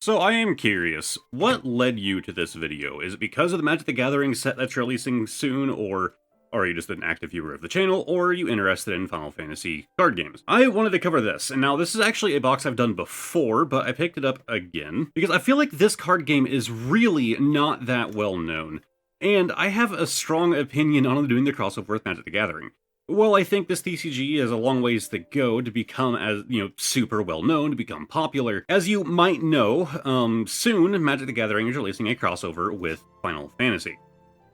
So I am curious, what led you to this video? Is it because of the Magic the Gathering set that's releasing soon, or are you just an active viewer of the channel, or are you interested in Final Fantasy card games? I wanted to cover this, and now this is actually a box I've done before, but I picked it up again, because I feel like this card game is really not that well known, and I have a strong opinion on doing the crossover with Magic the Gathering. Well, I think this TCG has a long ways to go to become as, super well known, to become popular. As you might know, soon Magic the Gathering is releasing a crossover with Final Fantasy.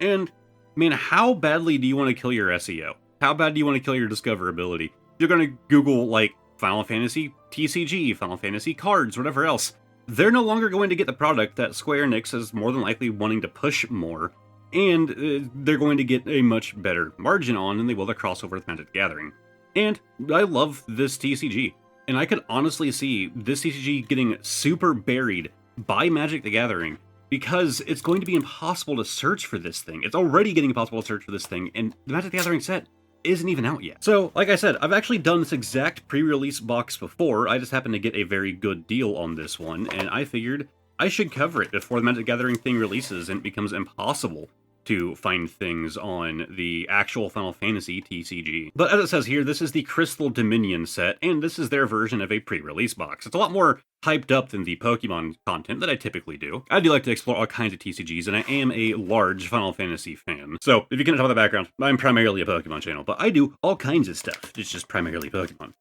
And, man, how badly do you want to kill your SEO? How bad do you want to kill your discoverability? You're going to Google, like, Final Fantasy TCG, Final Fantasy cards, whatever else. They're no longer going to get the product that Square Enix is more than likely wanting to push more, and they're going to get a much better margin on than they will the crossover with Magic the Gathering. And I love this TCG, and I could honestly see this TCG getting super buried by Magic the Gathering, because it's going to be impossible to search for this thing. It's already getting impossible to search for this thing, and the Magic the Gathering set isn't even out yet. So, like I said, I've actually done this exact pre-release box before. I just happened to get a very good deal on this one, and I figured I should cover it before the Magic the Gathering thing releases and it becomes impossible to find things on the actual Final Fantasy TCG. But as it says here, this is the Crystal Dominion set, and this is their version of a pre-release box. It's a lot more hyped up than the Pokemon content that I typically do. I do like to explore all kinds of TCGs, and I am a large Final Fantasy fan. So, if you can tell by the background, I'm primarily a Pokemon channel, but I do all kinds of stuff. It's just primarily Pokemon.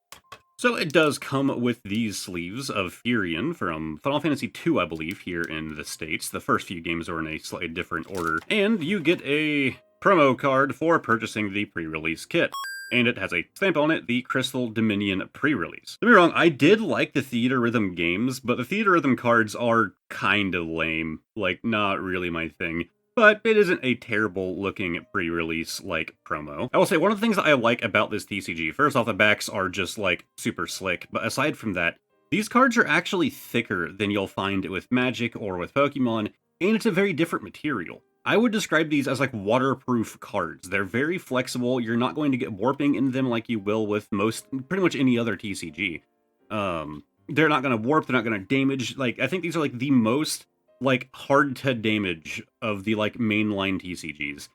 So it does come with these sleeves of Furion from Final Fantasy II, I believe, here in the States. The first few games are in a slightly different order. And you get a promo card for purchasing the pre-release kit. And it has a stamp on it, the Crystal Dominion pre-release. Don't be wrong, I did like the Theater Rhythm games, but the Theater Rhythm cards are kinda lame. Like, not really my thing. But it isn't a terrible looking pre-release like promo. I will say one of the things that I like about this TCG, first off, the backs are just like super slick, but aside from that, these cards are actually thicker than you'll find with Magic or with Pokemon, and it's a very different material. I would describe these as like waterproof cards. They're very flexible. You're not going to get warping in them like you will with pretty much any other TCG. They're not going to warp, they're not going to damage. Like, I think these are like the most like hard to damage of the like mainline TCGs.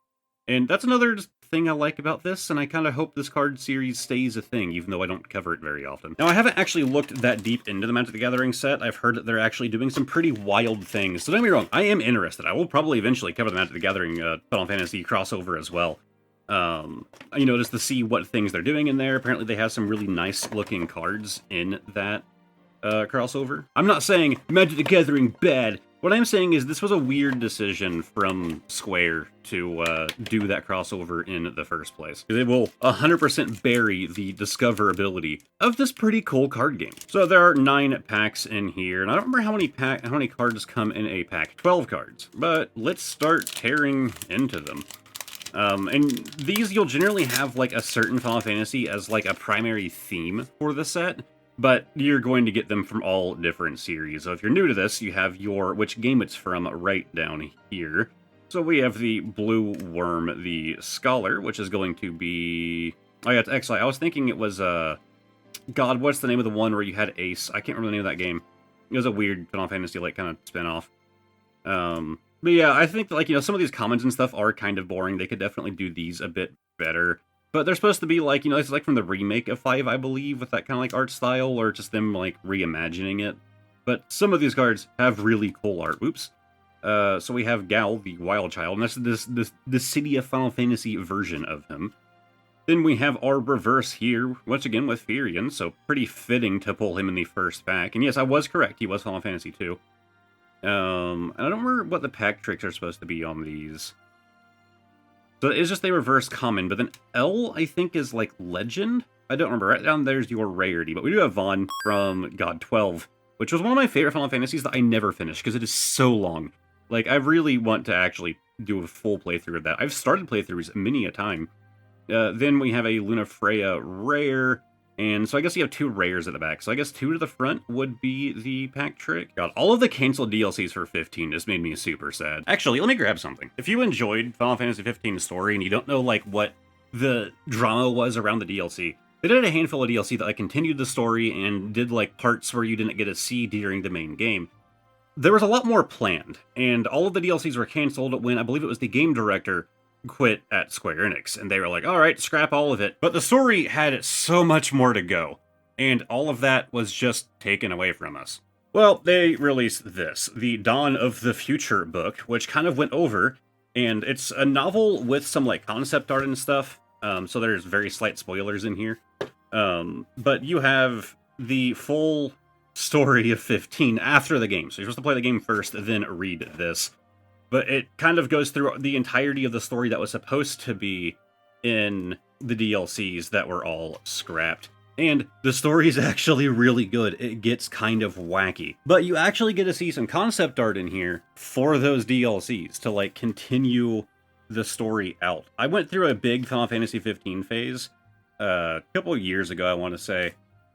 And that's another thing I like about this, and I kind of hope this card series stays a thing, even though I don't cover it very often. Now, I haven't actually looked that deep into the Magic the Gathering set. I've heard that they're actually doing some pretty wild things. So don't get me wrong, I am interested. I will probably eventually cover the Magic the Gathering Final Fantasy crossover as well. Just to see what things they're doing in there. Apparently they have some really nice looking cards in that crossover. I'm not saying Magic the Gathering bad. What I'm saying is this was a weird decision from Square to do that crossover in the first place. It will 100% bury the discoverability of this pretty cool card game. So there are 9 packs in here, and I don't remember how many cards come in a pack. 12 cards. But let's start tearing into them. And these you'll generally have like a certain Final Fantasy as like a primary theme for the set, but you're going to get them from all different series. So if you're new to this, you have which game it's from right down here. So we have the Blue Worm, the Scholar, which is going to be... Oh yeah, it's Exile. I was thinking it was, God, what's the name of the one where you had Ace? I can't remember the name of that game. It was a weird Final Fantasy, like, kind of spin-off. But yeah, I think, like, some of these commons and stuff are kind of boring. They could definitely do these a bit better. But they're supposed to be like, it's like from the remake of 5, I believe, with that kind of like art style, or just them like reimagining it. But some of these cards have really cool art. Oops. So we have Gal, the Wild Child, and that's the City of Final Fantasy version of him. Then we have our reverse here, once again with Furion, so pretty fitting to pull him in the first pack. And yes, I was correct, he was Final Fantasy 2. I don't remember what the pack tricks are supposed to be on these. So it's just they reverse common, but then L, I think, is like legend? I don't remember. Right down there's your rarity, but we do have Vaughn from God 12, which was one of my favorite Final Fantasies that I never finished, because it is so long. Like, I really want to actually do a full playthrough of that. I've started playthroughs many a time. Then we have a Luna Freya rare, and so I guess you have 2 rares at the back. So I guess 2 to the front would be the pack trick. God, all of the canceled DLCs for 15 just made me super sad. Actually, let me grab something. If you enjoyed Final Fantasy 15's story and you don't know, like, what the drama was around the DLC, they did a handful of DLC that, like, continued the story and did, like, parts where you didn't get to see during the main game. there was a lot more planned, and all of the DLCs were canceled when I believe it was the game director quit at Square Enix, and they were like, all right, scrap all of it. But the story had so much more to go, and all of that was just taken away from us. Well, they released this, the Dawn of the Future book, which kind of went over, and it's a novel with some like concept art and stuff, so there's very slight spoilers in here. But you have the full story of 15 after the game, so you're supposed to play the game first, then read this. But it kind of goes through the entirety of the story that was supposed to be in the DLCs that were all scrapped. And the story is actually really good. It gets kind of wacky. But you actually get to see some concept art in here for those DLCs to, like, continue the story out. I went through a big Final Fantasy 15 phase a couple of years ago, I want to say,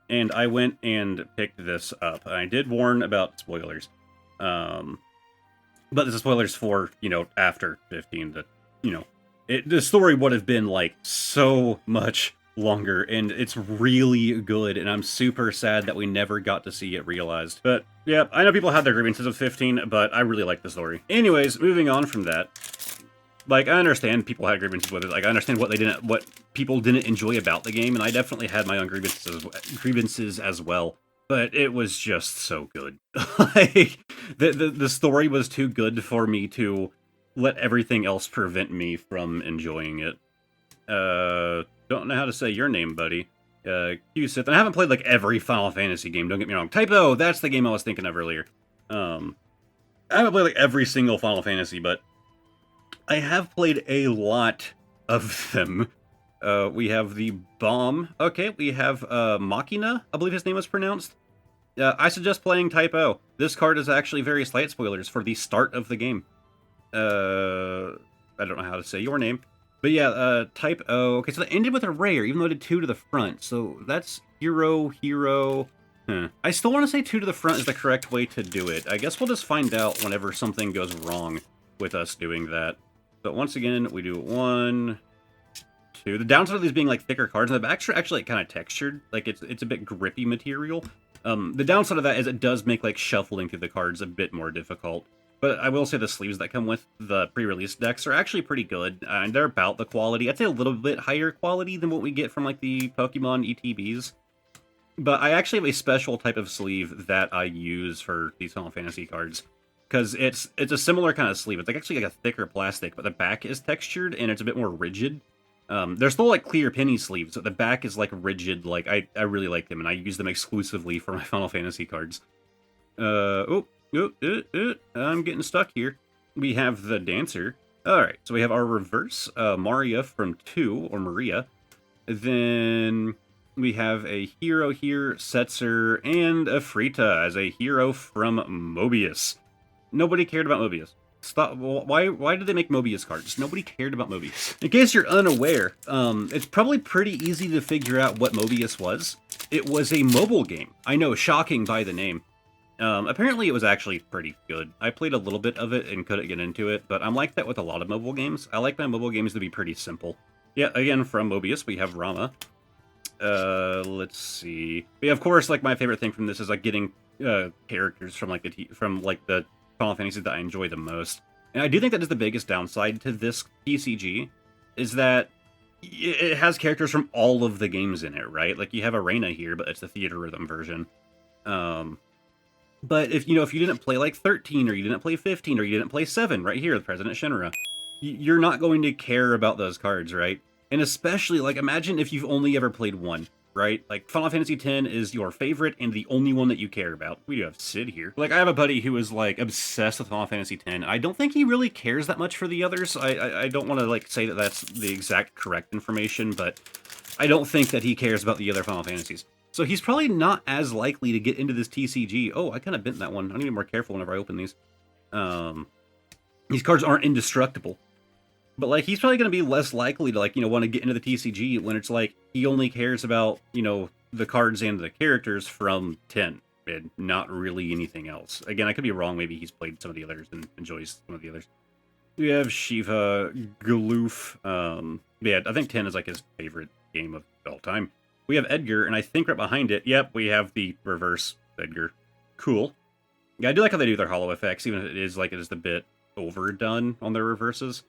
and I went and picked this up. I did warn about spoilers. But this is spoilers for, after 15 to, the story would have been, like, so much longer, and it's really good, and I'm super sad that we never got to see it realized. But, yeah, I know people had their grievances of 15, but I really like the story. Anyways, moving on from that, like, I understand people had grievances with it. Like, I understand what people didn't enjoy about the game, and I definitely had my own grievances as well. But it was just so good. Like, the story was too good for me to let everything else prevent me from enjoying it. Don't know how to say your name, buddy. Q-Sith. And I haven't played, like, every Final Fantasy game, don't get me wrong. Typo, that's the game I was thinking of earlier. I haven't played, like, every single Final Fantasy, but I have played a lot of them. We have the Bomb. Okay, we have Machina, I believe his name was pronounced. I suggest playing Typo. This card is actually very slight spoilers for the start of the game. I don't know how to say your name. But yeah, Type O. Okay, so that ended with a rare, even though it did 2 to the front. So that's hero. I still want to say 2 to the front is the correct way to do it. I guess we'll just find out whenever something goes wrong with us doing that. But once again, we do 1, 2. The downside of these being like thicker cards, and the backs are actually kind of textured. Like it's a bit grippy material. The downside of that is it does make like shuffling through the cards a bit more difficult. But I will say the sleeves that come with the pre-release decks are actually pretty good, and they're about the quality. I'd say a little bit higher quality than what we get from, like, the Pokemon ETBs. But I actually have a special type of sleeve that I use for these Final Fantasy cards, because it's a similar kind of sleeve. It's actually like a thicker plastic, but the back is textured, and it's a bit more rigid. They're still, like, clear penny sleeves, but the back is, like, rigid. Like, I really like them, and I use them exclusively for my Final Fantasy cards. I'm getting stuck here. We have the Dancer. Alright, so we have our reverse, Maria from 2, or Maria. Then we have a hero here, Setzer, and a Frita as a hero from Mobius. Nobody cared about Mobius. Stop. Why did they make Mobius cards? Nobody cared about Mobius. In case you're unaware, it's probably pretty easy to figure out what Mobius was. It was a mobile game. I know, shocking by the name. Apparently it was actually pretty good. I played a little bit of it and couldn't get into it, but I'm like that with a lot of mobile games. I like my mobile games to be pretty simple. Yeah, again, from Mobius, we have Rama. Let's see. Yeah, of course, like, my favorite thing from this is, like, getting, characters from, like, the Final Fantasy that I enjoy the most. And I do think that is the biggest downside to this TCG, is that it has characters from all of the games in it, right? Like, you have Arena here, but it's the Theater Rhythm version. But if you didn't play, like, 13, or you didn't play 15, or you didn't play 7, right here, the President Shinra, you're not going to care about those cards, right? And especially, like, imagine if you've only ever played 1, right? Like, Final Fantasy X is your favorite and the only one that you care about. We do have Sid here. Like, I have a buddy who is, like, obsessed with Final Fantasy X. I don't think he really cares that much for the others. I don't want to, like, say that that's the exact correct information, but I don't think that he cares about the other Final Fantasies. So he's probably not as likely to get into this TCG. Oh, I kind of bent that one. I need to be more careful whenever I open these. These cards aren't indestructible. But, like, he's probably going to be less likely to, like, want to get into the TCG when it's, like, he only cares about, the cards and the characters from 10, and not really anything else. Again, I could be wrong. Maybe he's played some of the others and enjoys some of the others. We have Shiva, Galoof. Yeah, I think 10 is, like, his favorite game of all time. We have Edgar, and I think right behind it, yep, we have the reverse Edgar. Cool. Yeah, I do like how they do their hollow effects, even if it is a bit overdone on their reverses.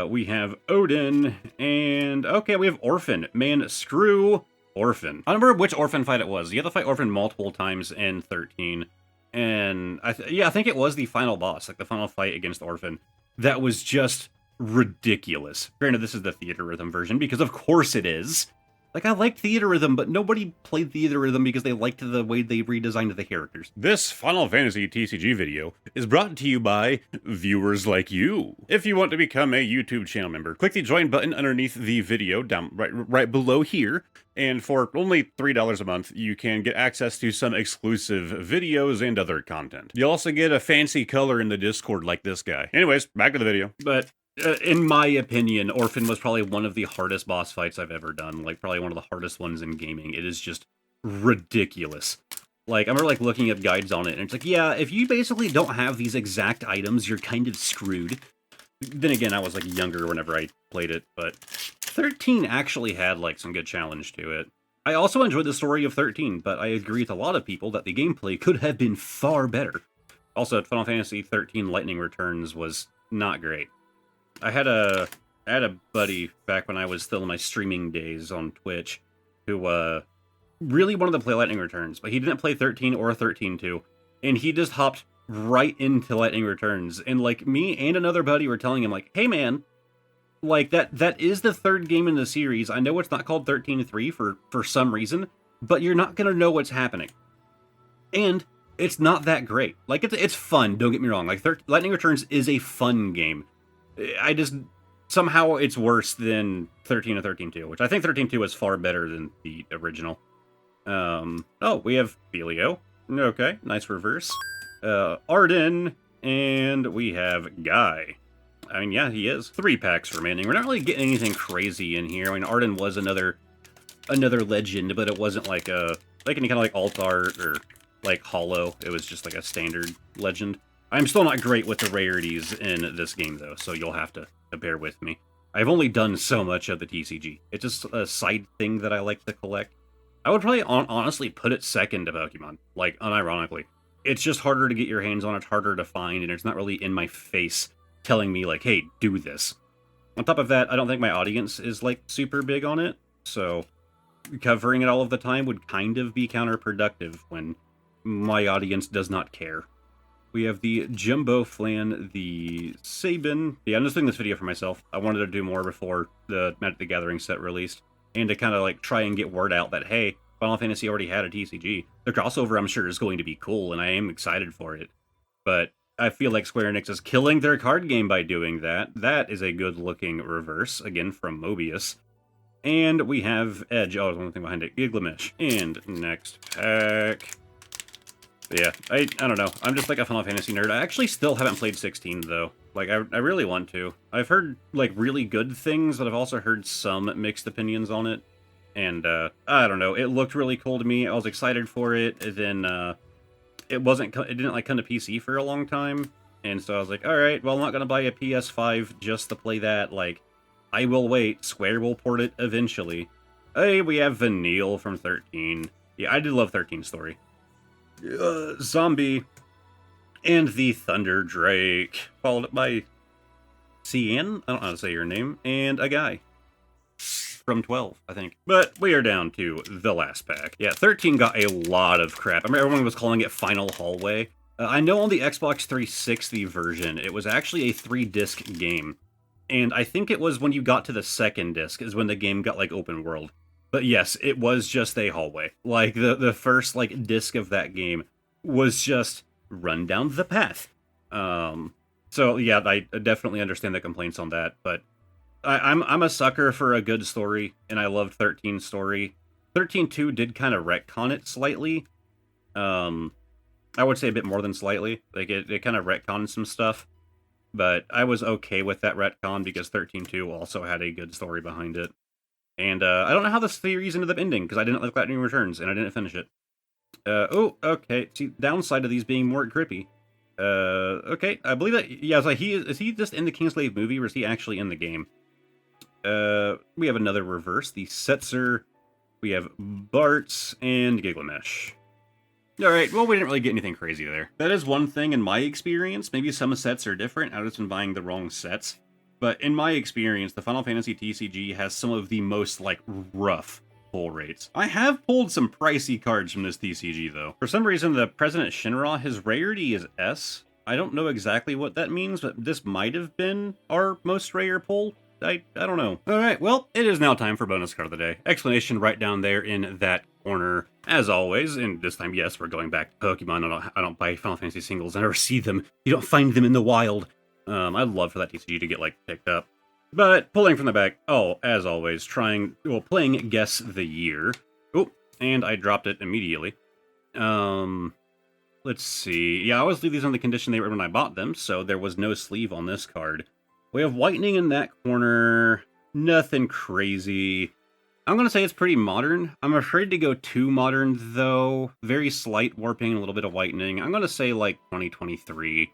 We have Odin, and okay, we have Orphan. Man, screw Orphan. I don't remember which Orphan fight it was. You have to fight Orphan multiple times in 13. And I think it was the final boss, like the final fight against Orphan. That was just ridiculous. Granted, this is the Theater Rhythm version, because of course it is. Like, I liked Theater Rhythm, but nobody played Theater Rhythm because they liked the way they redesigned the characters. This Final Fantasy TCG video is brought to you by viewers like you. If you want to become a YouTube channel member, click the join button underneath the video down right below here, and for only $3 a month, you can get access to some exclusive videos and other content. You'll also get a fancy color in the Discord like this guy. Anyways, back to the video. But in my opinion, Orphan was probably one of the hardest boss fights I've ever done. Like, probably one of the hardest ones in gaming. It is just ridiculous. Like, I remember, like, looking up guides on it, and it's like, yeah, if you basically don't have these exact items, you're kind of screwed. Then again, I was, like, younger whenever I played it, but 13 actually had, like, some good challenge to it. I also enjoyed the story of 13, but I agree with a lot of people that the gameplay could have been far better. Also, Final Fantasy 13 Lightning Returns was not great. I had a buddy back when I was still in my streaming days on Twitch who really wanted to play Lightning Returns, but he didn't play 13 or 13-2, and he just hopped right into Lightning Returns. And like me and another buddy were telling him, like, hey man, like that is the third game in the series. I know it's not called 13-3 for some reason, but you're not gonna know what's happening. And it's not that great. Like, it's fun, don't get me wrong. Like, Lightning Returns is a fun game. Somehow it's worse than 13 and 13-2, which I think 13-2 is far better than the original. Oh, we have Filio. Okay, nice reverse. Arden, and we have Guy. I mean, yeah, he is. 3 packs remaining. We're not really getting anything crazy in here. I mean, Arden was another legend, but it wasn't like any kind of like alt art or like hollow. It was just like a standard legend. I'm still not great with the rarities in this game, though, so you'll have to bear with me. I've only done so much of the TCG. It's just a side thing that I like to collect. I would probably honestly put it second to Pokemon, like, unironically. It's just harder to get your hands on, it's harder to find, and it's not really in my face telling me, like, hey, do this. On top of that, I don't think my audience is, like, super big on it, so covering it all of the time would kind of be counterproductive when my audience does not care. We have the Jumbo Flan, the Sabin. Yeah, I'm just doing this video for myself. I wanted to do more before the Magic the Gathering set released, and to kind of like try and get word out that, hey, Final Fantasy already had a TCG. The crossover, I'm sure, is going to be cool, and I am excited for it. But I feel like Square Enix is killing their card game by doing that. That is a good-looking reverse, again, from Mobius. And we have Edge. Oh, there's one thing behind it. Giglamesh. And next pack. Yeah, I don't know. I'm just like a Final Fantasy nerd. I actually still haven't played 16, though. Like, I really want to. I've heard, like, really good things, but I've also heard some mixed opinions on it. And, I don't know. It looked really cool to me. I was excited for it. And then, it didn't, like, come to PC for a long time. And so I was like, alright, well, I'm not gonna buy a PS5 just to play that. Like, I will wait. Square will port it eventually. Hey, we have Vanille from 13. Yeah, I did love 13's story. Zombie, and the Thunder Drake, followed by Cian, I don't know how to say your name, and a guy from 12, I think. But we are down to the last pack. Yeah, 13 got a lot of crap. I remember everyone was calling it Final Hallway. I know on the Xbox 360 version, it was actually a 3-disc game. And I think it was when you got to the second disc is when the game got, like, open world. But yes, it was just a hallway. Like, the first, like, disc of that game was just run down the path. So, yeah, I definitely understand the complaints on that, but I'm a sucker for a good story, and I loved 13's story. 13-2 did kind of retcon it slightly. I would say a bit more than slightly. Like, it kind of retconned some stuff, but I was okay with that retcon because 13-2 also had a good story behind it. And I don't know how this series ended up ending, because I didn't like Lightning Returns, and I didn't finish it. Oh, okay. See, downside of these being more grippy. Okay, I believe that, yeah, so is he just in the Kingslave movie, or is he actually in the game? We have another reverse, the Setzer. We have Bartz and Giglamesh. Alright, well, we didn't really get anything crazy there. That is one thing in my experience. Maybe some sets are different. I've just been buying the wrong sets. But in my experience, the Final Fantasy TCG has some of the most, like, rough pull rates. I have pulled some pricey cards from this TCG, though. For some reason, the President Shinra, his rarity is S. I don't know exactly what that means, but this might have been our most rare pull. I don't know. Alright, well, it is now time for bonus card of the day. Explanation right down there in that corner. As always, and this time, yes, we're going back to Pokemon. I don't buy Final Fantasy singles. I never see them. You don't find them in the wild. I'd love for that TCG to get, like, picked up. But pulling from the back, oh, as always, playing Guess the Year. Oh, and I dropped it immediately. Let's see. Yeah, I always leave these on the condition they were when I bought them, so there was no sleeve on this card. We have whitening in that corner. Nothing crazy. I'm going to say it's pretty modern. I'm afraid to go too modern, though. Very slight warping, a little bit of whitening. I'm going to say, like, 2023.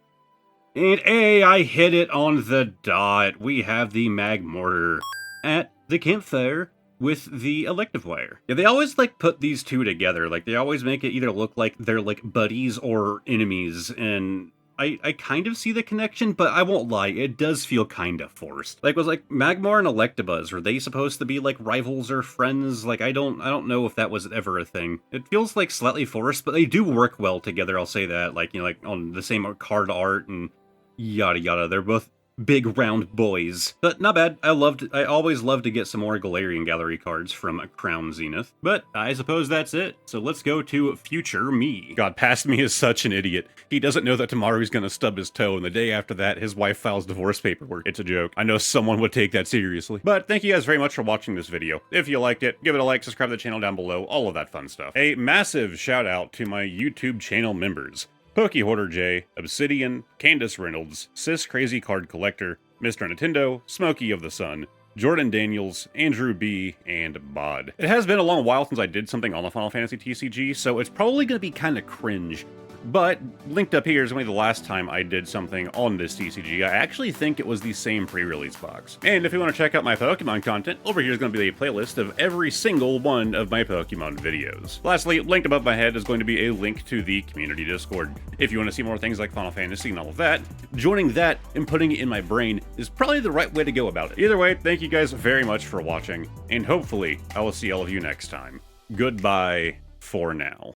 And hey, I hit it on the dot. We have the Magmortar at the campfire with the elective wire. Yeah, they always, like, put these two together. Like, they always make it either look like they're, like, buddies or enemies, and I kind of see the connection, but I won't lie, it does feel kind of forced. Like, was, like, Magmar and Electabuzz, were they supposed to be, like, rivals or friends? Like, I don't know if that was ever a thing. It feels, like, slightly forced, but they do work well together, I'll say that. Like, you know, like, on the same card art and yada yada. They're both big round boys. But not bad. I always love to get some more Galarian Gallery cards from Crown Zenith. But I suppose that's it. So let's go to future me. God, past me is such an idiot. He doesn't know that tomorrow he's gonna stub his toe, and the day after that, his wife files divorce paperwork. It's a joke. I know someone would take that seriously. But thank you guys very much for watching this video. If you liked it, give it a like, subscribe to the channel down below, all of that fun stuff. A massive shout out to my YouTube channel members. Pokehoarder J, Obsidian, Candace Reynolds, Sis Crazy Card Collector, Mr. Nintendo, Smokey of the Sun, Jordan Daniels, Andrew B, and Bod. It has been a long while since I did something on the Final Fantasy TCG, so it's probably going to be kind of cringe. But linked up here is only the last time I did something on this TCG. I actually think it was the same pre-release box. And if you want to check out my Pokemon content, over here is going to be a playlist of every single one of my Pokemon videos. Lastly, linked above my head is going to be a link to the community Discord. If you want to see more things like Final Fantasy and all of that, joining that and putting it in my brain is probably the right way to go about it. Either way, thank you guys very much for watching, and hopefully I will see all of you next time. Goodbye for now.